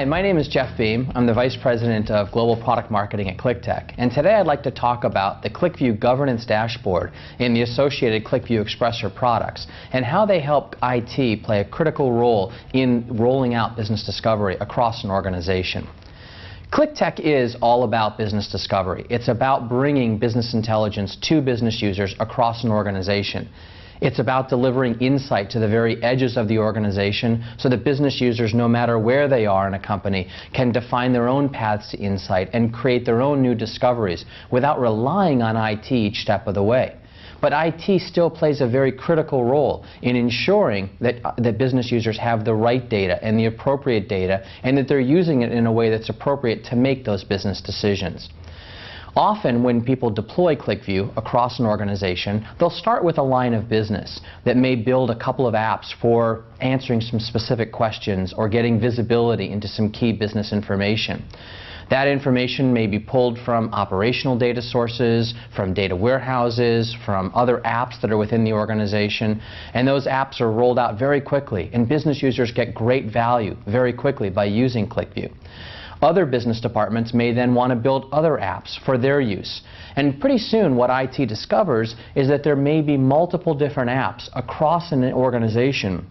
Hi, my name is Jeff Beam. I'm the Vice President of Global Product Marketing at QlikTech. And today I'd like to talk about the QlikView governance dashboard and the associated QlikView Expressor products and how they help IT play a critical role in rolling out business discovery across an organization. QlikTech is all about business discovery. It's about bringing business intelligence to business users across an organization. It's about delivering insight to the very edges of the organization so that business users, no matter where they are in a company, can define their own paths to insight and create their own new discoveries without relying on IT each step of the way. But IT still plays a very critical role in ensuring that business users have the right data and the appropriate data, and that they're using it in a way that's appropriate to make those business decisions. Often when people deploy QlikView across an organization, they'll start with a line of business that may build a couple of apps for answering some specific questions or getting visibility into some key business information. That information may be pulled from operational data sources, from data warehouses, from other apps that are within the organization, and those apps are rolled out very quickly, and business users get great value very quickly by using QlikView. Other business departments may then want to build other apps for their use. And pretty soon what IT discovers is that there may be multiple different apps across an organization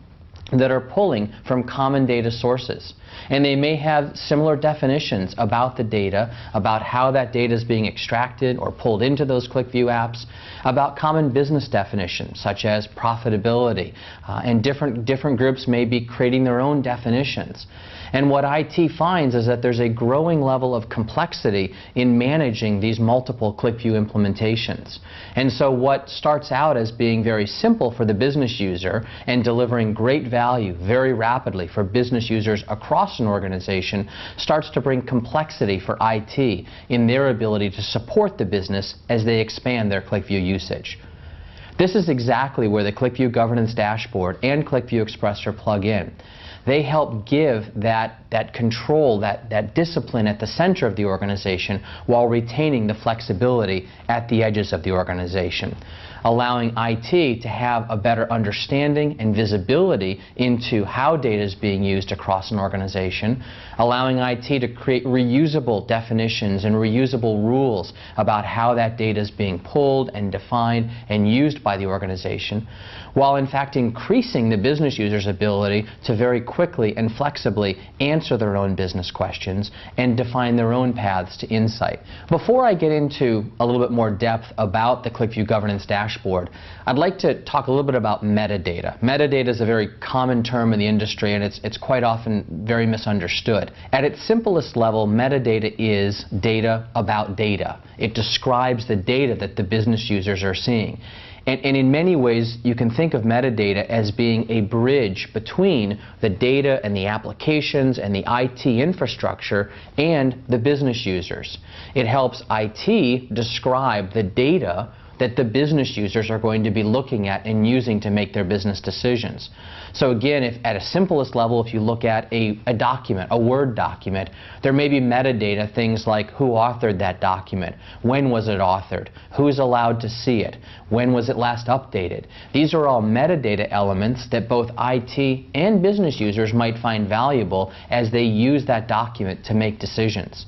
that are pulling from common data sources. And they may have similar definitions about the data, about how that data is being extracted or pulled into those QlikView apps, about common business definitions such as profitability, and different groups may be creating their own definitions. And what IT finds is that there's a growing level of complexity in managing these multiple QlikView implementations. And so what starts out as being very simple for the business user and delivering great value very rapidly for business users across an organization starts to bring complexity for IT in their ability to support the business as they expand their QlikView usage. This is exactly where the QlikView Governance Dashboard and QlikView Expressor plug in. They help give that control, that discipline at the center of the organization while retaining the flexibility at the edges of the organization, allowing IT to have a better understanding and visibility into how data is being used across an organization, allowing IT to create reusable definitions and reusable rules about how that data is being pulled and defined and used by the organization, while in fact increasing the business user's ability to very quickly and flexibly answer their own business questions and define their own paths to insight. Before I get into a little bit more depth about the QlikView Governance Dashboard, I'd like to talk a little bit about metadata. Metadata is a very common term in the industry, and it's quite often very misunderstood. At its simplest level, metadata is data about data. It describes the data that the business users are seeing. And in many ways, you can think of metadata as being a bridge between the data and the applications and the IT infrastructure and the business users. It helps IT describe the data that the business users are going to be looking at and using to make their business decisions. So again, if at a simplest level, if you look at a document, a Word document, there may be metadata, things like who authored that document, when was it authored, who's allowed to see it, when was it last updated. These are all metadata elements that both IT and business users might find valuable as they use that document to make decisions.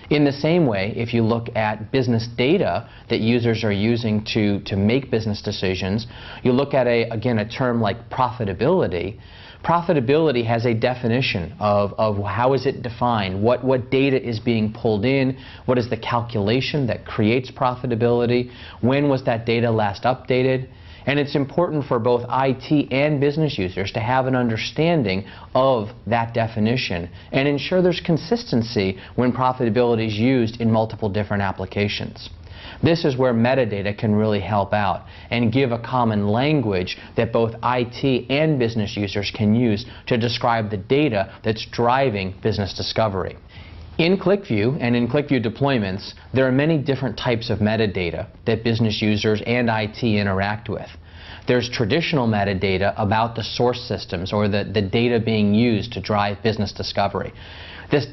In the same way, if you look at business data that users are using to make business decisions, you look at, again, a term like profitability. Profitability has a definition of how is it defined, what data is being pulled in, what is the calculation that creates profitability, when was that data last updated. And it's important for both IT and business users to have an understanding of that definition and ensure there's consistency when profitability is used in multiple different applications. This is where metadata can really help out and give a common language that both IT and business users can use to describe the data that's driving business discovery. In QlikView and in QlikView deployments, there are many different types of metadata that business users and IT interact with. There's traditional metadata about the source systems or the data being used to drive business discovery. This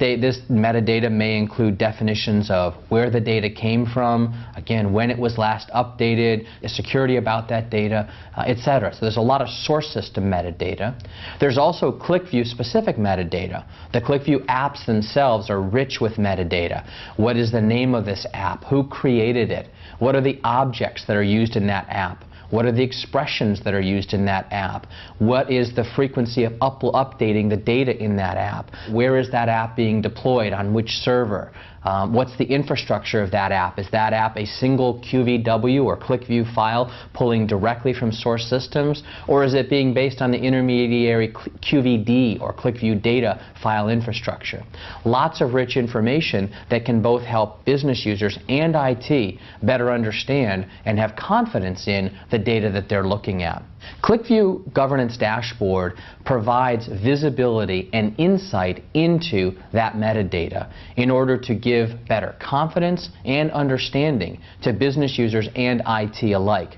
metadata may include definitions of where the data came from, again, when it was last updated, the security about that data, etc. So there's a lot of source system metadata. There's also QlikView specific metadata. The QlikView apps themselves are rich with metadata. What is the name of this app? Who created it? What are the objects that are used in that app? What are the expressions that are used in that app? What is the frequency of updating the data in that app? Where is that app being deployed? On which server? What's the infrastructure of that app? Is that app a single QVW or QlikView file pulling directly from source systems? Or is it being based on the intermediary QVD or QlikView data file infrastructure? Lots of rich information that can both help business users and IT better understand and have confidence in the data that they're looking at. QlikView Governance Dashboard provides visibility and insight into that metadata in order to give better confidence and understanding to business users and IT alike.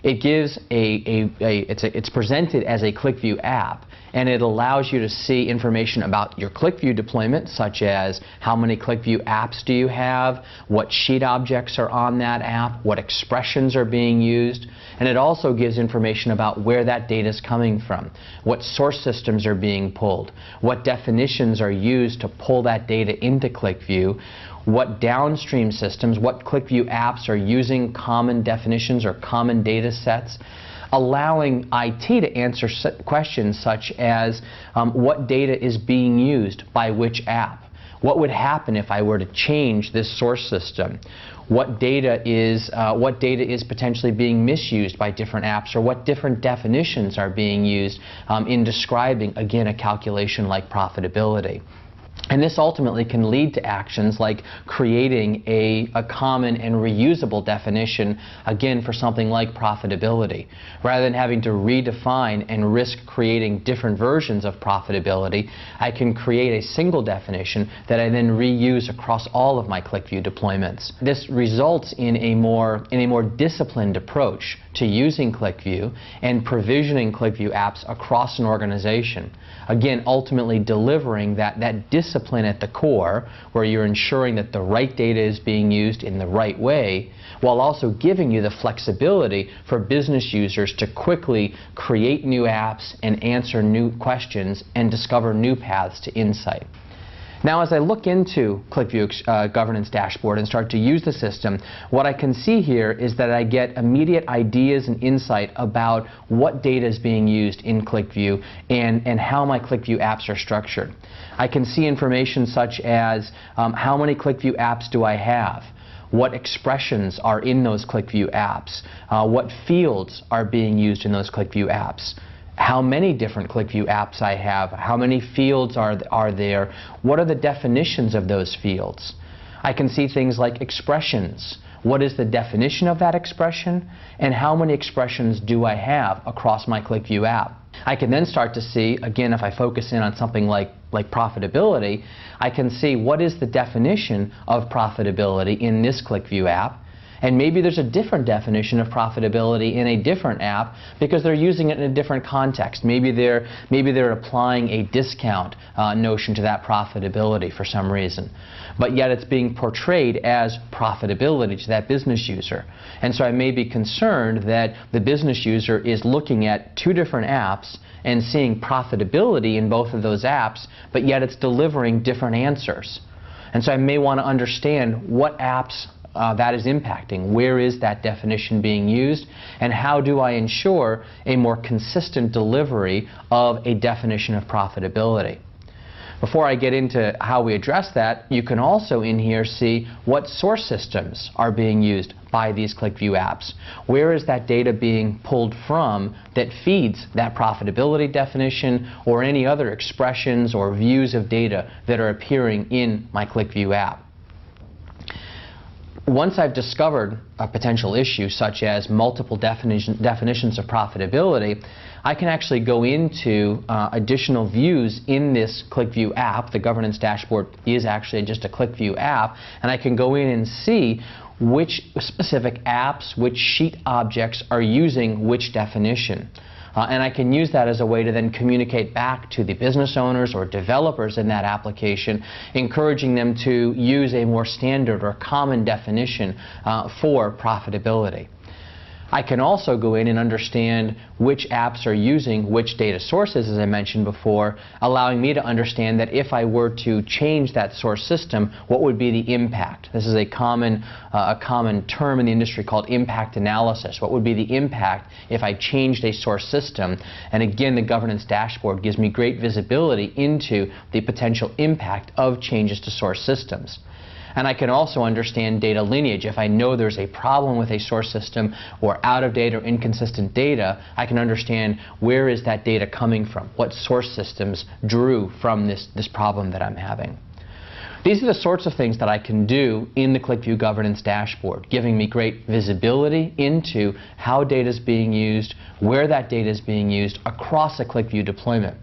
It gives it's presented as a QlikView app, and it allows you to see information about your QlikView deployment, such as how many QlikView apps do you have, what sheet objects are on that app, what expressions are being used, and it also gives information about where that data is coming from, what source systems are being pulled, what definitions are used to pull that data into QlikView, what downstream systems, what QlikView apps are using common definitions or common data sets, allowing IT to answer questions such as what data is being used by which app? What would happen if I were to change this source system? What data is potentially being misused by different apps, or what different definitions are being used in describing, again, a calculation like profitability? And this ultimately can lead to actions like creating a common and reusable definition, again, for something like profitability. Rather than having to redefine and risk creating different versions of profitability, I can create a single definition that I then reuse across all of my QlikView deployments. This results in a more disciplined approach to using QlikView and provisioning QlikView apps across an organization. Again, ultimately delivering that discipline at the core, where you're ensuring that the right data is being used in the right way, while also giving you the flexibility for business users to quickly create new apps and answer new questions and discover new paths to insight. Now, as I look into QlikView Governance Dashboard and start to use the system, what I can see here is that I get immediate ideas and insight about what data is being used in QlikView and how my QlikView apps are structured. I can see information such as how many QlikView apps do I have? What expressions are in those QlikView apps? What fields are being used in those QlikView apps? How many different QlikView apps I have, how many fields are there, what are the definitions of those fields. I can see things like expressions. What is the definition of that expression, and how many expressions do I have across my QlikView app? I can then start to see, again, if I focus in on something like profitability, I can see what is the definition of profitability in this QlikView app. And maybe there's a different definition of profitability in a different app because they're using it in a different context. Maybe they're applying a discount notion to that profitability for some reason. But yet it's being portrayed as profitability to that business user. And so I may be concerned that the business user is looking at two different apps and seeing profitability in both of those apps, but yet it's delivering different answers. And so I may want to understand what apps that is impacting. Where is that definition being used, and how do I ensure a more consistent delivery of a definition of profitability? Before I get into how we address that, you can also in here see what source systems are being used by these QlikView apps. Where is that data being pulled from that feeds that profitability definition or any other expressions or views of data that are appearing in my QlikView app? Once I've discovered a potential issue, such as multiple definitions of profitability, I can actually go into additional views in this QlikView app. The governance dashboard is actually just a QlikView app, and I can go in and see which specific apps, which sheet objects are using which definition. and I can use that as a way to then communicate back to the business owners or developers in that application, encouraging them to use a more standard or common definition for profitability. I can also go in and understand which apps are using which data sources, as I mentioned before, allowing me to understand that if I were to change that source system, what would be the impact? This is a common term in the industry called impact analysis. What would be the impact if I changed a source system? And again, the governance dashboard gives me great visibility into the potential impact of changes to source systems. And I can also understand data lineage. If I know there's a problem with a source system or out of date or inconsistent data, I can understand where is that data coming from, what source systems drew from this problem that I'm having. These are the sorts of things that I can do in the QlikView governance dashboard, giving me great visibility into how data is being used, where that data is being used across a QlikView deployment.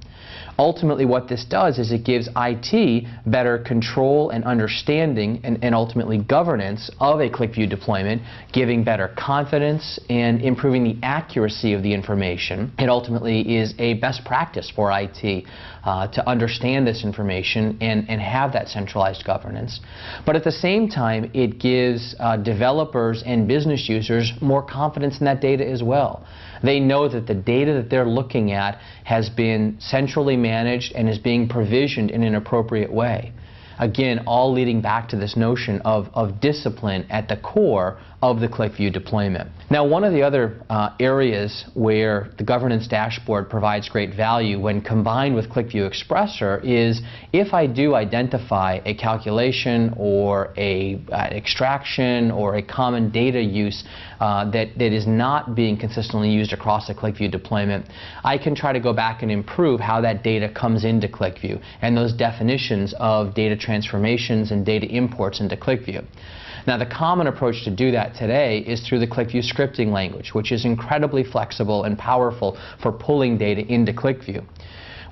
Ultimately, what this does is it gives IT better control and understanding and ultimately governance of a QlikView deployment, giving better confidence and improving the accuracy of the information. It ultimately is a best practice for IT to understand this information and have that centralized governance. But at the same time, it gives developers and business users more confidence in that data as well. They know that the data that they're looking at has been centrally managed and is being provisioned in an appropriate way. Again, all leading back to this notion of discipline at the core of the QlikView deployment. Now, one of the other areas where the governance dashboard provides great value when combined with QlikView Expressor is if I do identify a calculation or an extraction or a common data use that is not being consistently used across a QlikView deployment, I can try to go back and improve how that data comes into QlikView and those definitions of data transformations and data imports into QlikView. Now, the common approach to do that today is through the QlikView scripting language, which is incredibly flexible and powerful for pulling data into QlikView.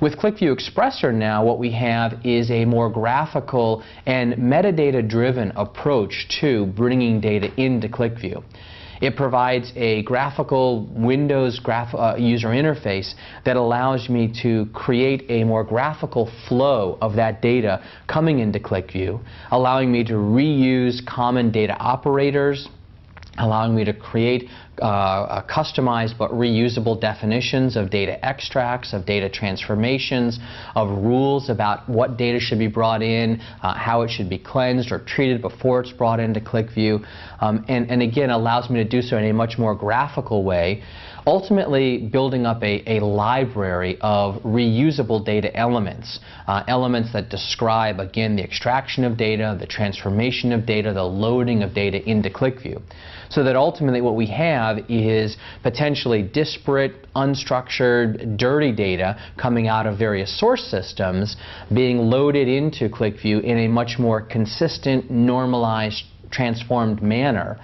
With QlikView Expressor now, what we have is a more graphical and metadata-driven approach to bringing data into QlikView. It provides a graphical Windows user interface that allows me to create a more graphical flow of that data coming into QlikView, allowing me to reuse common data operators, allowing me to create customized but reusable definitions of data extracts, of data transformations, of rules about what data should be brought in, how it should be cleansed or treated before it's brought into QlikView, and again allows me to do so in a much more graphical way, ultimately building up a library of reusable data elements, elements that describe, again, the extraction of data, the transformation of data, the loading of data into QlikView. So that ultimately what we have is potentially disparate, unstructured, dirty data coming out of various source systems being loaded into QlikView in a much more consistent, normalized, transformed manner.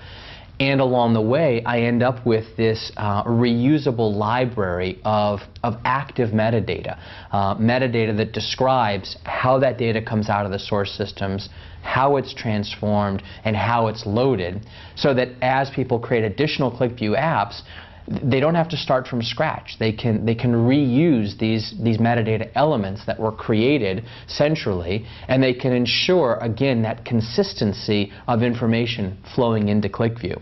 And along the way, I end up with this reusable library of active metadata, metadata that describes how that data comes out of the source systems, how it's transformed, and how it's loaded, so that as people create additional QlikView apps, they don't have to start from scratch. They can reuse these metadata elements that were created centrally, and they can ensure, again, that consistency of information flowing into QlikView.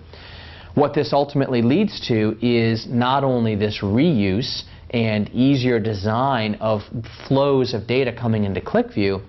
What this ultimately leads to is not only this reuse and easier design of flows of data coming into QlikView,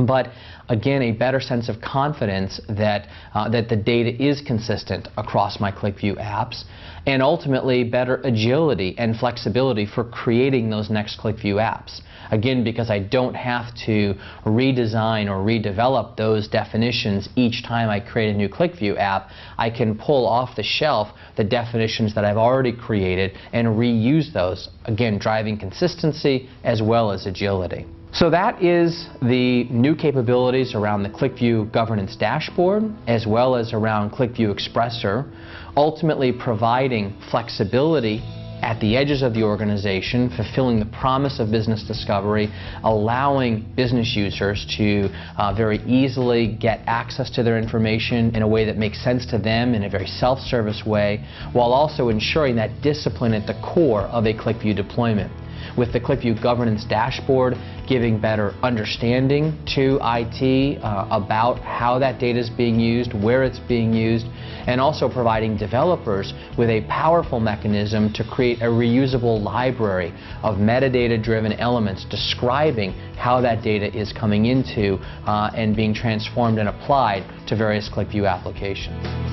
but again, a better sense of confidence that the data is consistent across my QlikView apps, and ultimately better agility and flexibility for creating those next QlikView apps. Again, because I don't have to redesign or redevelop those definitions each time I create a new QlikView app, I can pull off the shelf the definitions that I've already created and reuse those, again, driving consistency as well as agility. So that is the new capabilities around the QlikView governance dashboard, as well as around QlikView Expressor, ultimately providing flexibility at the edges of the organization, fulfilling the promise of business discovery, allowing business users to very easily get access to their information in a way that makes sense to them in a very self-service way, while also ensuring that discipline at the core of a QlikView deployment. With the QlikView governance dashboard, giving better understanding to IT about how that data is being used, where it's being used, and also providing developers with a powerful mechanism to create a reusable library of metadata-driven elements describing how that data is coming into and being transformed and applied to various QlikView applications.